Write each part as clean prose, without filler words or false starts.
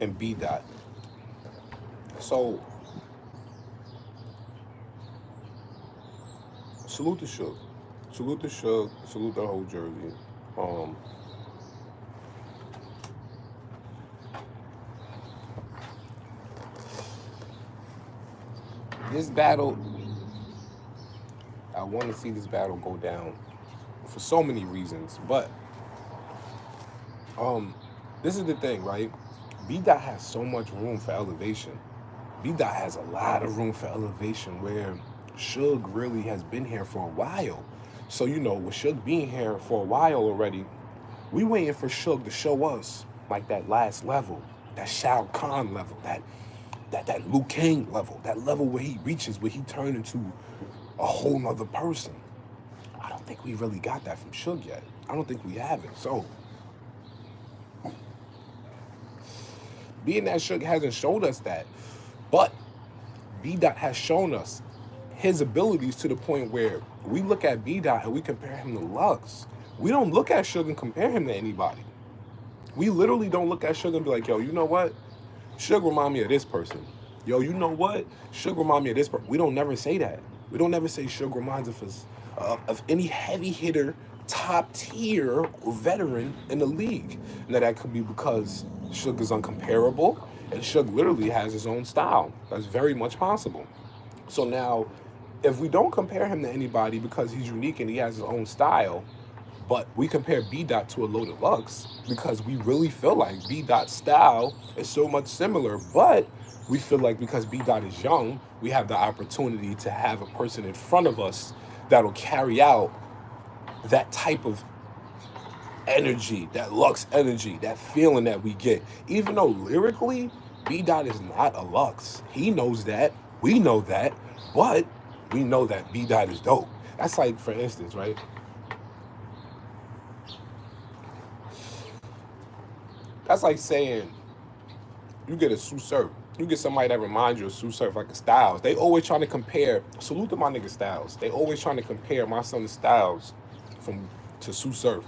and B Dot. So salute the Suge. Salute the Suge. Salute the whole Jersey. Um, this battle, I want to see this battle go down for so many reasons, but um, this is the thing, right? B Dot has so much room for elevation. B Dot has a lot of room for elevation where Suge really has been here for a while. So with Suge being here for a while already, we waiting for Suge to show us like that last level, that Shao Kahn level, that Liu Kang level, that level where he reaches, where he turned into a whole nother person. I don't think we really got that from Suge yet. I don't think we have it. So being that Suge hasn't showed us that, but B Dot has shown us his abilities to the point where we look at B Dot and we compare him to Lux. We don't look at Suge and compare him to anybody. We literally don't look at Suge and be like, yo, you know what? Suge remind me of this person. Yo, you know what? Suge remind me of this person. We don't never say that. We don't never say Suge reminds us of any heavy hitter, top tier veteran in the league. Now that could be because Suge is uncomparable and Suge literally has his own style. That's very much possible. So now, if we don't compare him to anybody because he's unique and he has his own style, but we compare B Dot to a Loaded Lux because we really feel like B Dot's style is so much similar, but we feel like because B Dot is young, we have the opportunity to have a person in front of us that'll carry out that type of energy, that Lux energy, that feeling that we get. Even though lyrically, B Dot is not a Lux. He knows that. We know that. But we know that B Dot is dope. That's like, for instance, right? That's like saying you get a Sue Surf. You get somebody that reminds you of Sue Surf, like a Styles. They always trying to compare. Salute to my nigga Styles. They always trying to compare my son Styles from to Sue Surf.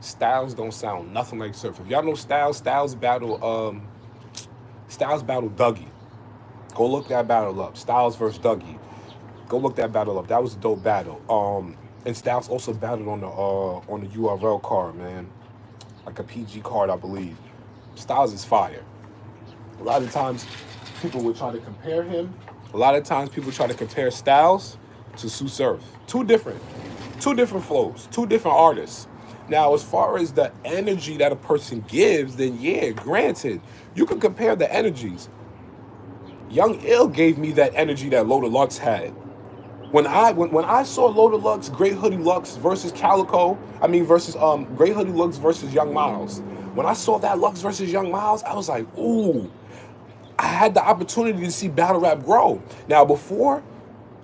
Styles don't sound nothing like Surf. If y'all know Styles, Styles battle Dougie. Go look that battle up. Styles versus Dougie. Go look that battle up. That was a dope battle. And Styles also battled on the URL card, man, like a PG card, I believe. Styles is fire. A lot of times, people will try to compare him. A lot of times, people try to compare Styles to Sue Surf. Two different flows, two different artists. Now, as far as the energy that a person gives, then yeah, granted, you can compare the energies. Young Ill gave me that energy that Loaded Lux had. When I saw Loaded Lux, Great Hoodie Lux versus Calico, versus Great Hoodie Lux versus Young Miles. When I saw that Lux versus Young Miles, I was like, ooh, I had the opportunity to see battle rap grow. Now before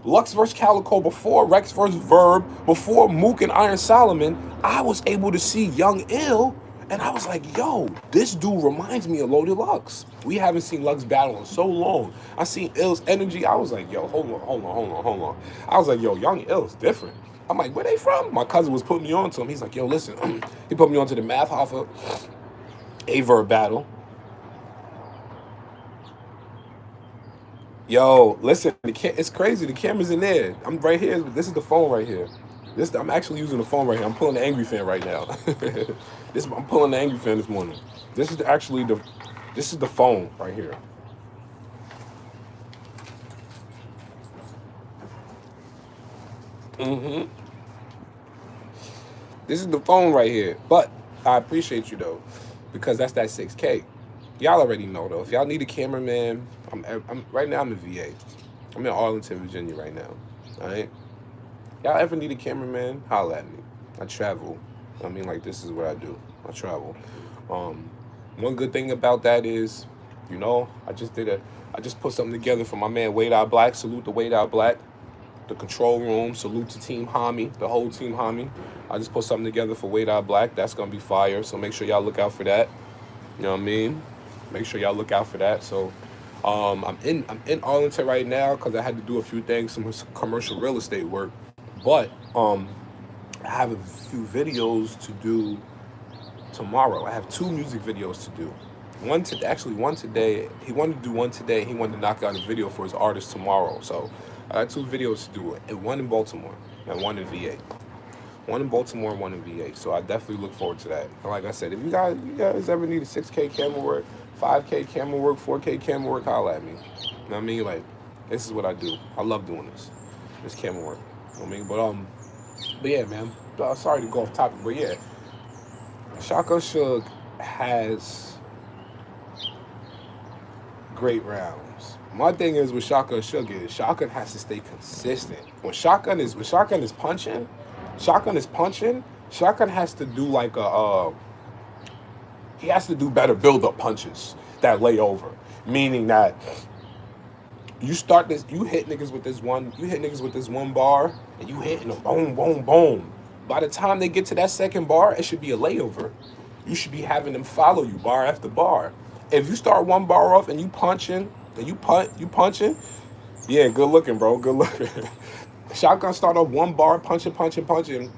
Lux versus Calico, before Rex versus Verb, before Mook and Iron Solomon, I was able to see Young Ill, and I was like, yo, this dude reminds me of Loaded Lux. We haven't seen Lux battle in so long. I seen Ill's energy. I was like, yo, hold on. I was like, yo, Young Ill's different. I'm like, where they from? My cousin was putting me on to him. He's like, yo, listen. He put me on to the Math Hoffa A-Verb battle. Yo, listen, it's crazy. The camera's in there. I'm right here. This is the phone right here. I'm actually using the phone right here. I'm pulling the Angry Fan right now. I'm pulling the Angry Fan this morning. This is the phone right here. This is the phone right here. But I appreciate you though, because that's that 6K. Y'all already know though. If y'all need a cameraman, I'm right now. I'm in VA. I'm in Arlington, Virginia right now. All right. Y'all ever need a cameraman? Holla at me. I travel. Like this is what I do. I travel. One good thing about that is, I just put something together for my man Wade Out Black. Salute to Wade Out Black. The control room. Salute to Team Homie, the whole Team Homie. I just put something together for Wade Out Black. That's gonna be fire. So make sure y'all look out for that. You know what I mean? Make sure y'all look out for that. So I'm in Arlington right now because I had to do a few things, some commercial real estate work. But I have a few videos to do tomorrow. I have 2 music videos to do. one today. He wanted to do one today. He wanted to knock out a video for his artist tomorrow. So I had 2 videos to do, and one in Baltimore and one in VA. One in Baltimore, one in VA. So I definitely look forward to that. And like I said, if you guys ever need a 6K camera work, 5K camera work, 4K camera work, holla at me. You know what I mean? Like, this is what I do. I love doing this. This camera work. You know what I mean? But yeah, man. Sorry to go off topic, but yeah. Shotgun Suge has great rounds. My thing is with Shotgun Suge is Shotgun has to stay consistent. When Shotgun is punching, Shotgun has to do like he has to do better build-up punches that lay over. Meaning that you hit niggas with this one bar, and you hitting them boom, boom, boom. By the time they get to that second bar, it should be a layover. You should be having them follow you bar after bar. If you start one bar off and you punching, and you punching, yeah, good looking, bro, good looking. Shotgun start off one bar, punching.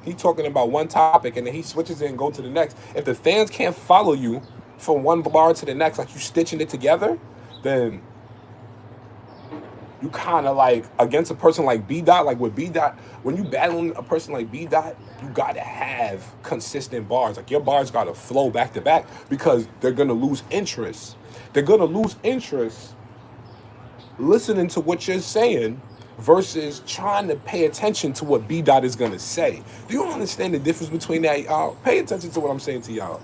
He talking about one topic, and then he switches it and go to the next. If the fans can't follow you from one bar to the next, like you stitching it together, then you kind of like against a person like B Dot, like with B Dot, when you battling a person like B Dot, you gotta have consistent bars. Like your bars gotta flow back to back because they're gonna lose interest. They're gonna lose interest listening to what you're saying versus trying to pay attention to what B Dot is gonna say. Do you understand the difference between that, y'all? Pay attention to what I'm saying to y'all.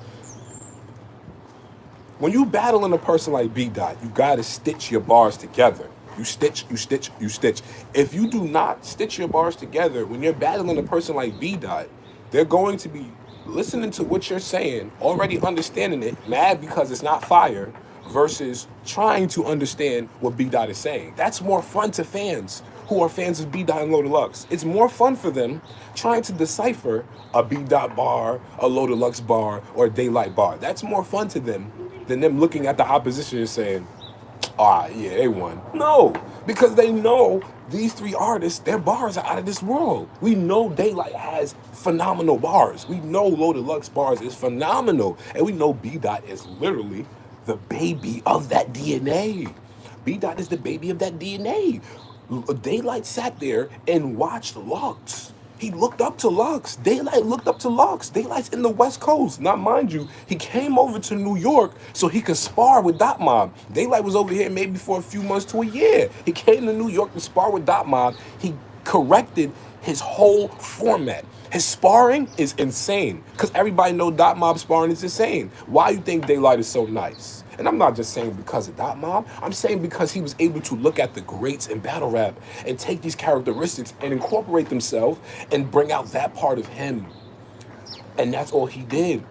When you battling a person like B Dot, you gotta stitch your bars together. You stitch. If you do not stitch your bars together, when you're battling a person like B Dot, they're going to be listening to what you're saying, already understanding it, mad because it's not fire, versus trying to understand what B Dot is saying. That's more fun to fans who are fans of B Dot and Low Deluxe. It's more fun for them trying to decipher a B Dot bar, a Low Deluxe bar, or a Daylight bar. That's more fun to them than them looking at the opposition and saying, yeah, they won. No, because they know these 3 artists, their bars are out of this world. We know Daylight has phenomenal bars. We know Low Deluxe bars is phenomenal. And we know B Dot is literally the baby of that DNA. B Dot is the baby of that DNA. Daylight sat there and watched Lux. He looked up to Lux. Daylight looked up to Lux. Daylight's in the West Coast. Now, mind you, he came over to New York so he could spar with Dot Mob. Daylight was over here maybe for a few months to a year. He came to New York to spar with Dot Mob. He corrected his whole format. His sparring is insane because everybody know Dot Mob sparring is insane. Why you think Daylight is so nice? And I'm not just saying because of Dot Mob. I'm saying because he was able to look at the greats in battle rap and take these characteristics and incorporate themselves and bring out that part of him. And that's all he did.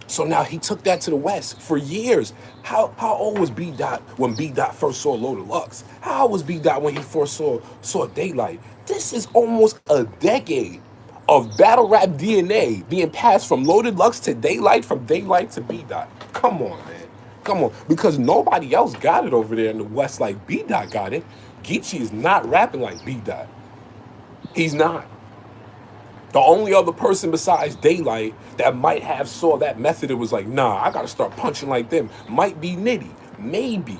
So now he took that to the West for years. How old was B Dot when B Dot first saw Low Deluxe? How old was B Dot when he first saw Daylight? This is almost a decade of battle rap DNA being passed from Low Deluxe to Daylight, from Daylight to B Dot. Come on, man. Come on. Because nobody else got it over there in the West like B Dot got it. Geechee is not rapping like B Dot. He's not. The only other person besides Daylight that might have saw that method and was like, nah, I gotta start punching like them, might be Nitty. Maybe.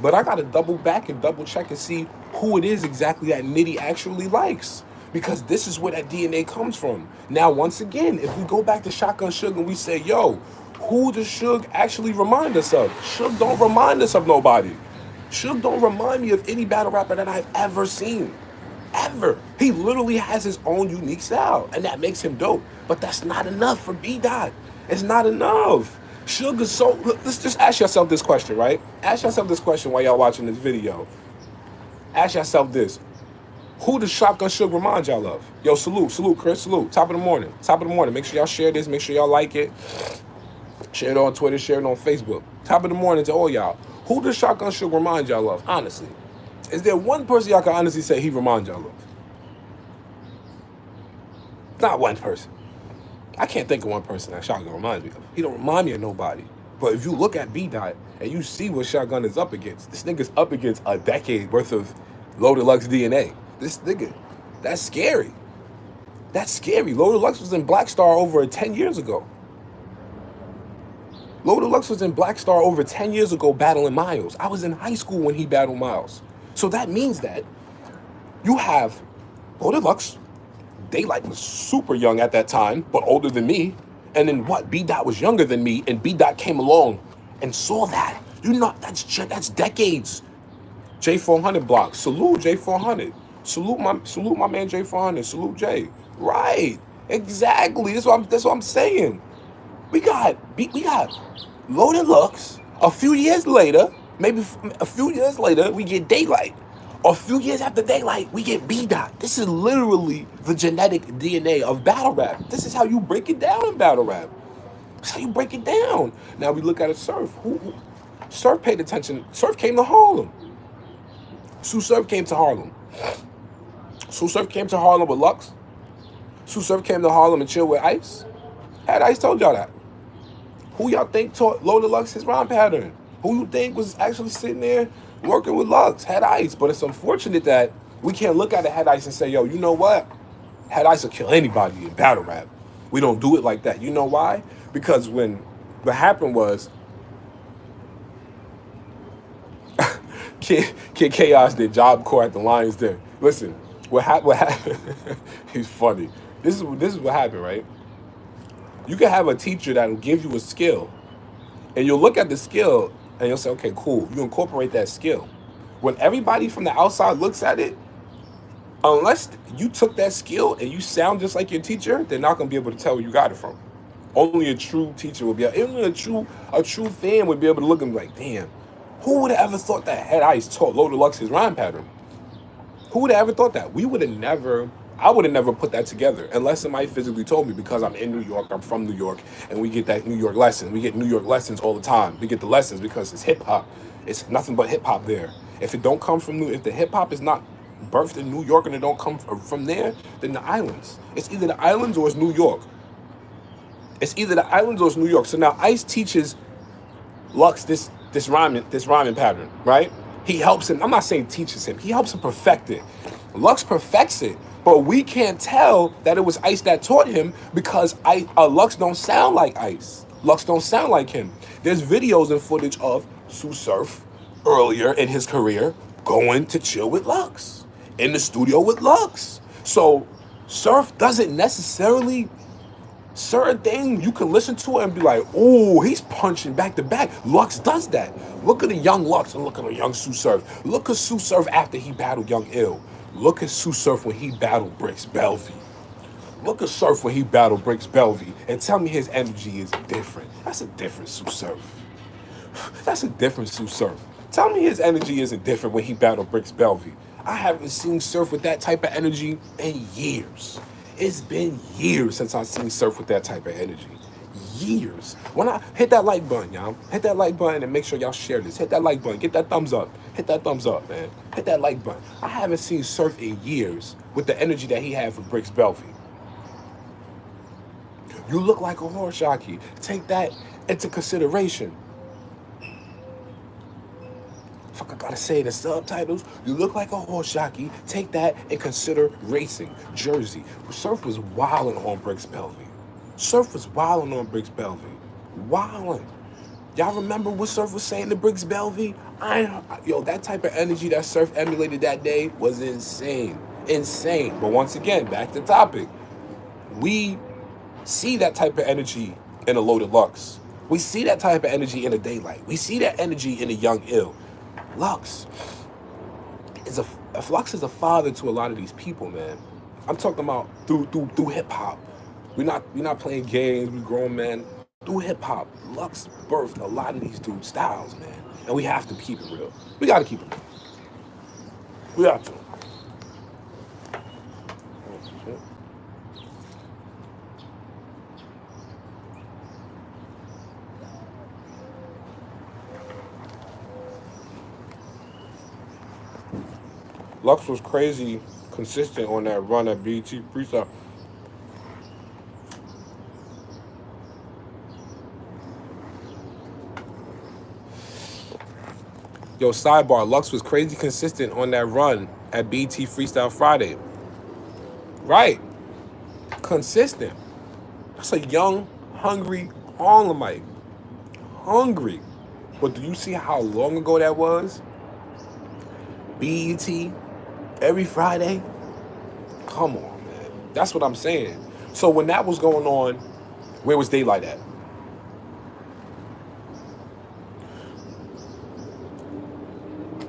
But I gotta double back and double check and see who it is exactly that Nitty actually likes. Because this is where that DNA comes from. Now, once again, if we go back to Shotgun Suge and we say, yo, who does Suge actually remind us of? Suge don't remind us of nobody. Suge don't remind me of any battle rapper that I've ever seen. Ever. He literally has his own unique style, and that makes him dope. But that's not enough for B Dot. It's not enough. Suge is so... Let's just ask yourself this question, right? Ask yourself this question while y'all watching this video. Ask yourself this. Who does Shotgun Suge remind y'all of? Yo, salute, Chris, salute. Top of the morning. Make sure y'all share this. Make sure y'all like it. Share it on Twitter. Share it on Facebook. Top of the morning to all y'all. Who does Shotgun Suge remind y'all of? Honestly. Is there one person y'all can honestly say he reminds y'all of? Not one person. I can't think of one person that Shotgun reminds me of. He don't remind me of nobody. But if you look at B Dot and you see what Shotgun is up against, this nigga's up against a decade worth of Low Deluxe DNA. This nigga, that's scary. That's scary. Low Deluxe was in Black Star over 10 years ago. Loaded Lux was in Black Star over 10 years ago battling Miles. I was in high school when he battled Miles. So that means that you have Loaded Lux. Daylight was super young at that time, but older than me. And then what? B Dot was younger than me, and B Dot came along and saw that. You know, that's decades. J400 block. Salute J400. Salute my man J400. Salute J. Right. Exactly. That's what I'm saying. We got Loaded Lux. A few years later, maybe a few years later, we get Daylight. A few years after Daylight, we get B Dot. This is literally the genetic DNA of battle rap. This is how you break it down in battle rap. That's how you break it down. Now we look at a Surf. Surf paid attention. Surf came to Harlem. Surf came to Harlem. Surf came to Harlem with Lux. Surf came to Harlem and chilled with Ice. Had Ice told y'all that? Who y'all think taught Loaded Lux his rhyme pattern? Who you think was actually sitting there working with Lux? Had Ice. But it's unfortunate that we can't look at a Had Ice and say, yo, you know what? Had Ice will kill anybody in battle rap. We don't do it like that. You know why? Because what happened was Kid Chaos did Job Corps at the Lions Den. Listen, what happened? He's funny. This is what happened, right? You can have a teacher that will give you a skill, and you'll look at the skill and you'll say, okay, cool. You incorporate that skill. When everybody from the outside looks at it, unless you took that skill and you sound just like your teacher, they're not gonna be able to tell where you got it from. Only a true teacher would be able, only a true fan would be able to look and be like, damn, who would have ever thought that Had Ice taught Loaded Lux his rhyme pattern? Who would have ever thought that? I would have never put that together unless somebody physically told me, because I'm in New York, I'm from New York, and we get that New York lesson. We get New York lessons all the time. We get the lessons because it's hip hop. It's nothing but hip hop there. If it don't come from if the hip hop is not birthed in New York and it don't come from there, then the islands. It's either the islands or it's New York. It's either the islands or it's New York. So now Ice teaches Lux this rhyming pattern, right? He helps him. I'm not saying teaches him. He helps him perfect it. Lux perfects it, but we can't tell that it was Ice that taught him because Lux don't sound like Ice. Lux don't sound like him. There's videos and footage of Surf earlier in his career going to chill with Lux in the studio with Lux. So Surf doesn't necessarily. Certain things you can listen to it and be like, oh, he's punching back to back. Lux does that. Look at the young Lux and look at the young Surf. Look at Surf after he battled Young Ill. Look at Surf when he battled Bricks Belvy. Look at Surf when he battled Bricks Belvy and tell me his energy is different. That's a different Surf. That's a different Surf. Tell me his energy isn't different when he battled Bricks Belvy. I haven't seen Surf with that type of energy in years. It's been years since I've seen Surf with that type of energy. Years. When I hit that like button, y'all. Hit that like button and make sure y'all share this. Hit that like button. Get that thumbs up. Hit that thumbs up, man. Hit that like button. I haven't seen Surf in years with the energy that he had for Bricks Belvy. You look like a horse jockey. Take that into consideration. Fuck, I gotta say the subtitles. You look like a horse jockey. Take that and consider racing. Jersey. Surf was wilding on Bricks Belvy. Surf was wilding on Bricks Belvy. Wilding. Y'all remember what Surf was saying to Bricks Belvy? Yo, that type of energy that Surf emulated that day was insane. Insane. But once again, back to the topic. We see that type of energy in a Loaded Lux. We see that type of energy in a Daylight. We see that energy in a Young Ill. Lux is a father to a lot of these people, man. I'm talking about through hip hop. We're not playing games. We grown men. Through hip hop, Lux birthed a lot of these dude styles, man. And we have to keep it real. We gotta keep it real. We have to. Lux was crazy consistent on that run at BT Freestyle. Yo, sidebar, Lux was crazy consistent on that run at BT Freestyle Friday. Right. Consistent. That's a young, hungry Harlemite hungry. But do you see how long ago that was? BET, every Friday? Come on, man. That's what I'm saying. So when that was going on, where was Daylight at?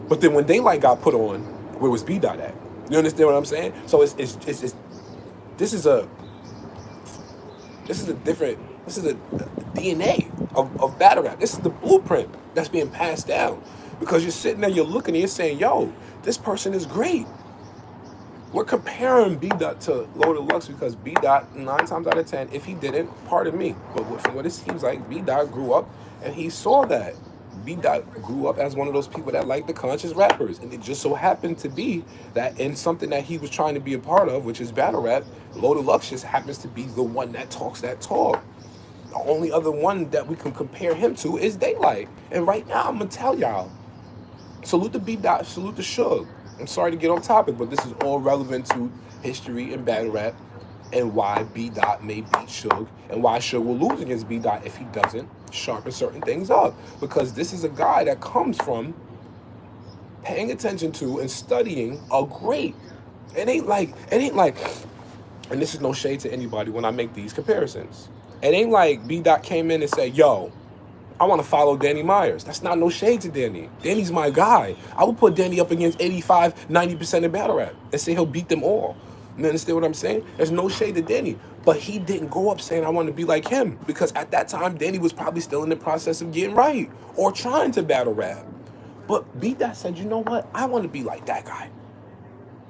But then when Daylight got put on, where was B Dot at? You understand what I'm saying? So it's this is a DNA of battle rap. This is the blueprint that's being passed down. Because you're sitting there, you're looking, and you're saying, yo, this person is great. We're comparing B Dot to Loaded Lux because B Dot, 9 times out of 10, if he didn't, pardon me, but from what it seems like, B Dot grew up and he saw that. B Dot grew up as one of those people that like the conscious rappers, and it just so happened to be that in something that he was trying to be a part of, which is battle rap, Loaded Lux just happens to be the one that talks that talk. The only other one that we can compare him to is Daylight. And right now, I'm gonna tell y'all, salute to B Dot, salute to Suge. I'm sorry to get on topic, but this is all relevant to history and battle rap and why B Dot may beat Suge and why Suge will lose against B Dot if he doesn't sharpen certain things up. Because this is a guy that comes from paying attention to and studying a great. It ain't like, and this is no shade to anybody when I make these comparisons. It ain't like B Dot came in and said, yo, I want to follow Danny Myers. That's not no shade to Danny. Danny's my guy. I would put Danny up against 85, 90% of battle rap and say he'll beat them all. You understand what I'm saying? There's no shade to Danny. But he didn't go up saying I want to be like him. Because at that time, Danny was probably still in the process of getting right or trying to battle rap. But B Dot said, you know what? I want to be like that guy.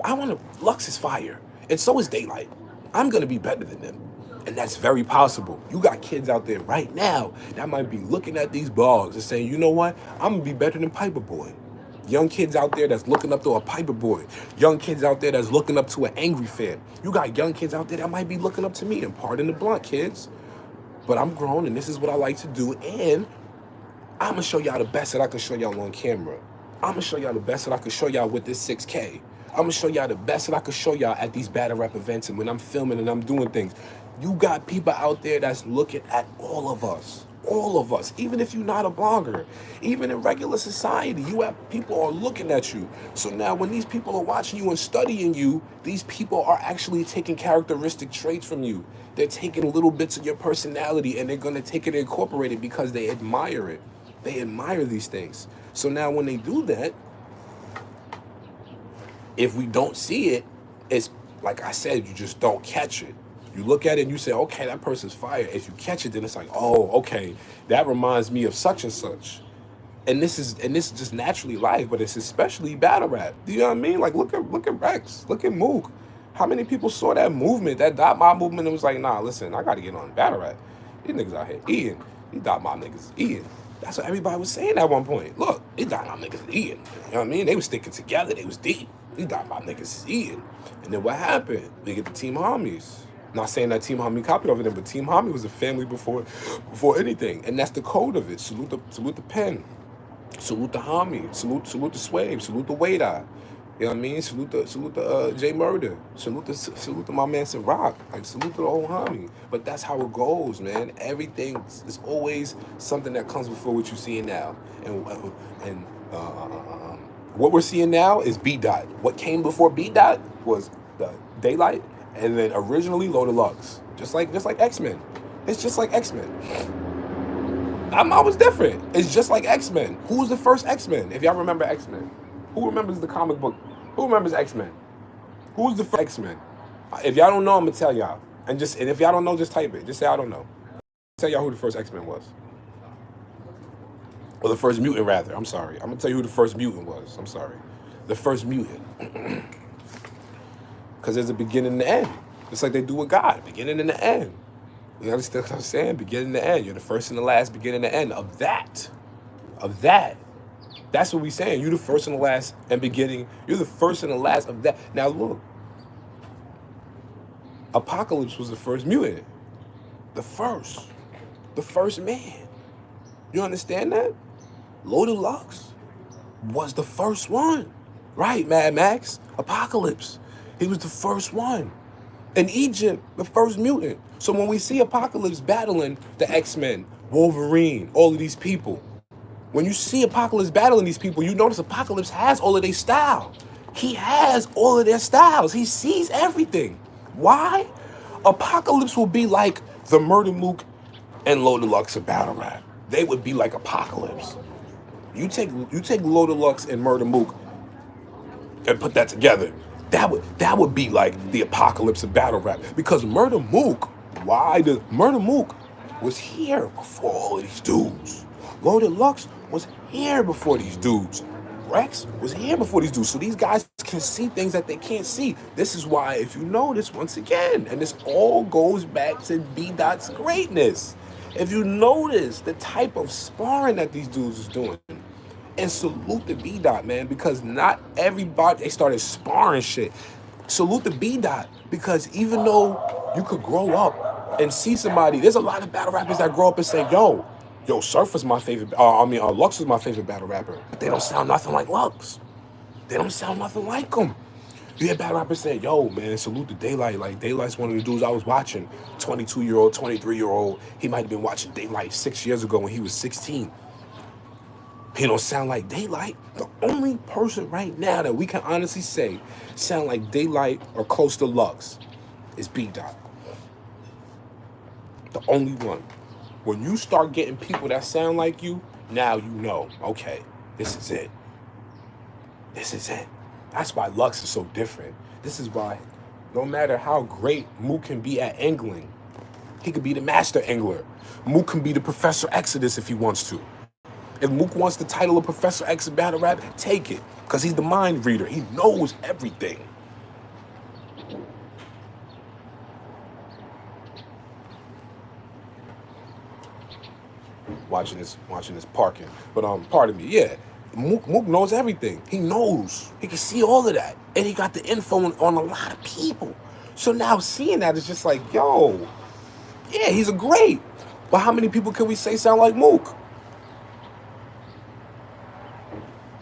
I want to, Lux is fire. And so is Daylight. I'm going to be better than them. And that's very possible. You got kids out there right now that might be looking at these blogs and saying, you know what? I'm going to be better than Piper Boy. Young kids out there that's looking up to a Piper Boy. Young kids out there that's looking up to an Angry Fan. You got young kids out there that might be looking up to me. And pardon the blunt, kids. But I'm grown and this is what I like to do. And I'm going to show y'all the best that I can show y'all on camera. I'm going to show y'all the best that I can show y'all with this 6K. I'm going to show y'all the best that I can show y'all at these battle rap events and when I'm filming and I'm doing things. You got people out there that's looking at all of us, even if you're not a blogger, even in regular society, you have people are looking at you. So now when these people are watching you and studying you, these people are actually taking characteristic traits from you. They're taking little bits of your personality and they're going to take it and incorporate it because they admire it. They admire these things. So now when they do that, if we don't see it, it's like I said, you just don't catch it. You look at it and you say, okay, that person's fire. If you catch it, then it's like, oh, okay, that reminds me of such and such. And this is just naturally life, but it's especially battle rap. Do you know what I mean? Like look at Rex, look at Mook. How many people saw that movement, that Dot Mob movement, and was like, nah, listen, I gotta get on battle rap. These niggas out here eating. These Dot Mob niggas eating. That's what everybody was saying at one point. Look, these Dot Mob niggas eating. You know what I mean? They was sticking together, they was deep. These Dot Mob niggas is eating. And then what happened? We get the Team Homies. Not saying that Team Homie copied over them, but Team Homie was a family before anything, and that's the code of it. Salute the pen, salute the Homie, salute the Swave, salute the Wader. You know what I mean? Salute the J Murder, salute the my man Rock, like salute the old Homie. But that's how it goes, man. Everything is always something that comes before what you're seeing now, and what we're seeing now is B Dot. What came before B Dot was the Daylight. And then originally Loaded Lux. Just like X-Men. It's just like X-Men. I'm always different. It's just like X-Men. Who was the first X-Men? If y'all remember X-Men. Who remembers the comic book? Who remembers X-Men? Who was the first X-Men? If y'all don't know, I'm gonna tell y'all. And if y'all don't know, just type it. Just say I don't know. Tell y'all who the first X-Men was. Or the first mutant rather. I'm sorry. I'm gonna tell you who the first mutant was. I'm sorry. The first mutant. Because there's a beginning and an end. Just like they do with God, beginning and the end. You understand what I'm saying? Beginning and the end. You're the first and the last, beginning and the end of that. Of that. That's what we're saying. You're the first and the last and beginning. You're the first and the last of that. Now look. Apocalypse was the first mutant. The first man. You understand that? Loaded Lux was the first one. Right, Mad Max? Apocalypse. He was the first one. In Egypt, the first mutant. So when we see Apocalypse battling the X-Men, Wolverine, all of these people. When you see Apocalypse battling these people, you notice Apocalypse has all of their style. He has all of their styles. He sees everything. Why? Apocalypse will be like the Murder Mook and Loaded Lux of battle rap. They would be like Apocalypse. You take Loaded Lux and Murder Mook and put that together. That would be like the Apocalypse of battle rap. Because Murder Mook, Murder Mook was here before all of these dudes. Loaded Lux was here before these dudes. Rex was here before these dudes. So these guys can see things that they can't see. This is why, if you notice, once again, and this all goes back to B-Dot's greatness. If you notice the type of sparring that these dudes is doing, and salute the B-Dot, man, because not everybody, they started sparring shit. Salute the B-Dot, because even though you could grow up and see somebody, there's a lot of battle rappers that grow up and say, yo, Surf is my favorite, Lux is my favorite battle rapper. But they don't sound nothing like Lux. They don't sound nothing like him. You hear battle rappers say, yo, man, salute the Daylight. Like, Daylight's one of the dudes I was watching. 22-year-old, 23-year-old. He might have been watching Daylight 6 years ago when he was 16. He don't sound like Daylight. The only person right now that we can honestly say sound like Daylight or close to Lux is B-Dot. The only one. When you start getting people that sound like you, now you know, okay, this is it. This is it. That's why Lux is so different. This is why no matter how great Mook can be at angling, he could be the master angler. Mook can be the Professor Exodus if he wants to. If Mook wants the title of Professor X in battle rap, take it. Because he's the mind reader. He knows everything. Watching this parking. But pardon me, yeah. Mook knows everything. He knows. He can see all of that. And he got the info on a lot of people. So now seeing that is just like, yo, yeah, he's a great. But how many people can we say sound like Mook?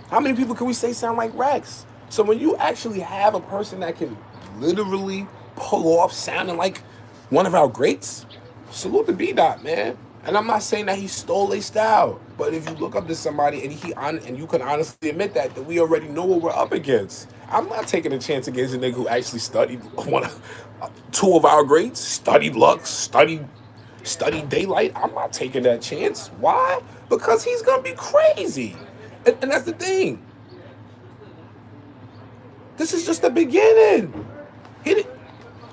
How many people can we say sound like Rex? So when you actually have a person that can literally pull off sounding like one of our greats, salute the B-Dot, man. And I'm not saying that he stole a style, but if you look up to somebody and you can honestly admit that we already know what we're up against. I'm not taking a chance against a nigga who actually studied two of our greats, studied Lux, studied Daylight. I'm not taking that chance. Why? Because he's gonna be crazy. And that's the thing. This is just the beginning. He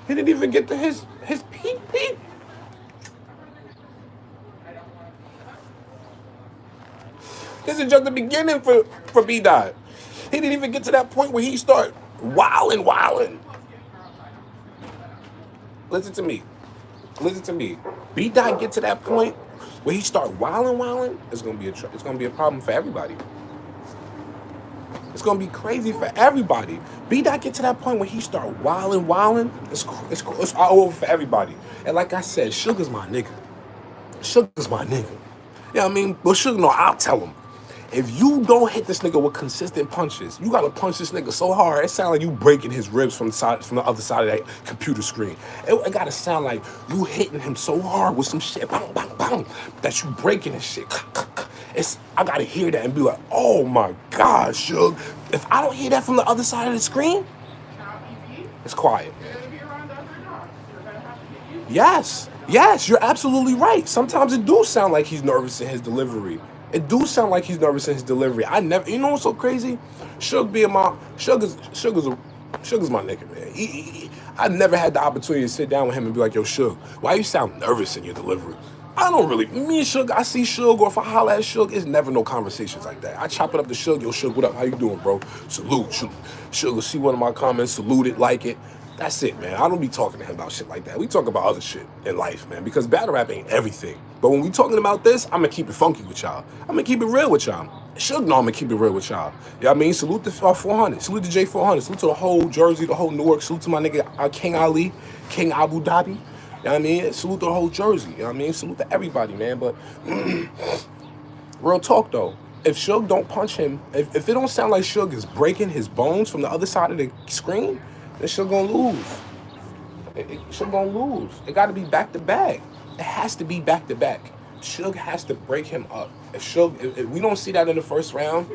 didn't even get to his peak. This is just the beginning for B-Dot. He didn't even get to that point where he start wilding. Listen to me. B-Dot get to that point where he start wilding. It's gonna be a problem for everybody. It's gonna be crazy for everybody. B-Dot get to that point where he start wilding. It's all over for everybody. And like I said, Sugar's my nigga. You know what I mean? But Sugar, no, I'll tell him. If you don't hit this nigga with consistent punches, you gotta punch this nigga so hard, it sound like you breaking his ribs from the other side of that computer screen. It gotta sound like you hitting him so hard with some shit, bang, that you breaking his shit. I gotta hear that and be like, oh my God, Suge. If I don't hear that from the other side of the screen, it's quiet. Yes, you're absolutely right. Sometimes it do sound like he's nervous in his delivery. I never, you know what's so crazy? Suge's my nigga, man. I never had the opportunity to sit down with him and be like, yo, Suge, why you sound nervous in your delivery? I don't really, me and Suge, I see Suge, or if I holler at Suge, it's never no conversations like that. I chop it up to Suge, yo, Suge, what up, how you doing, bro? Salute. Suge will see one of my comments, salute it, like it. That's it, man. I don't be talking to him about shit like that. We talk about other shit in life, man, because battle rap ain't everything. But when we talking about this, I'm going to keep it funky with y'all. I'm going to keep it real with y'all. Suge know I'm going to keep it real with y'all. You know what I mean? Salute the 400. Salute the J400. Salute to the whole Jersey, the whole Newark. Salute to my nigga King Ali, King Abu Dhabi. You know what I mean? Salute to the whole Jersey. You know what I mean? Salute to everybody, man. But real talk, though. If Suge don't punch him, if it don't sound like Suge is breaking his bones from the other side of the screen, then Suge gonna lose. Suge gonna lose. It gotta be back to back. It has to be back to back. Suge has to break him up. If we don't see that in the first round,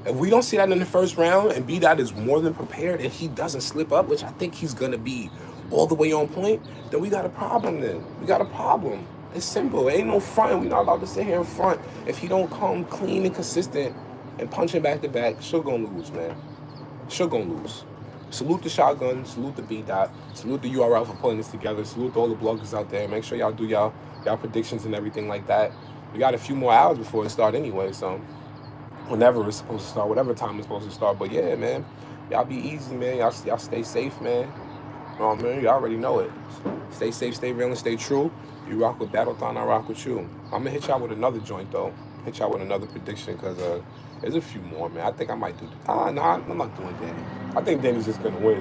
and B-Dot is more than prepared and he doesn't slip up, which I think he's gonna be all the way on point, then we got a problem then. We got a problem. It's simple. It ain't no front. We're not allowed to sit here in front. If he don't come clean and consistent and punching back to back, Suge gonna lose, man. Suge gonna lose. Salute the Shotgun, salute the B-Dot, salute the URL for putting this together, salute to all the bloggers out there. Make sure y'all do y'all predictions and everything like that. We got a few more hours before it starts anyway, so whenever it's supposed to start, whatever time it's supposed to start. But yeah, man, y'all be easy, man. Y'all stay safe, man. Man, you already know it. Stay safe, stay real, and stay true. You rock with BattleThon, I rock with you. I'm gonna hit y'all with another joint though. Hit y'all with another prediction because there's a few more, man. I think I might do. No, I'm not doing Danny. I think Danny's just gonna win.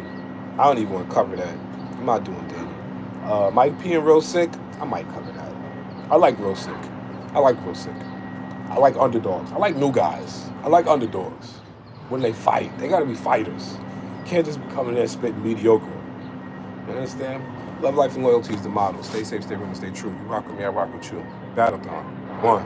I don't even want to cover that. I'm not doing Danny. Mike P and Real Sick, I might cover that. I like Real Sick. I like underdogs. I like new guys. I like underdogs. When they fight, they gotta be fighters. Can't just be coming in there spitting mediocre. You understand? Love, life, and loyalty is the motto. Stay safe, stay real, and stay true. You rock with me, I rock with you. BattleThon. 1.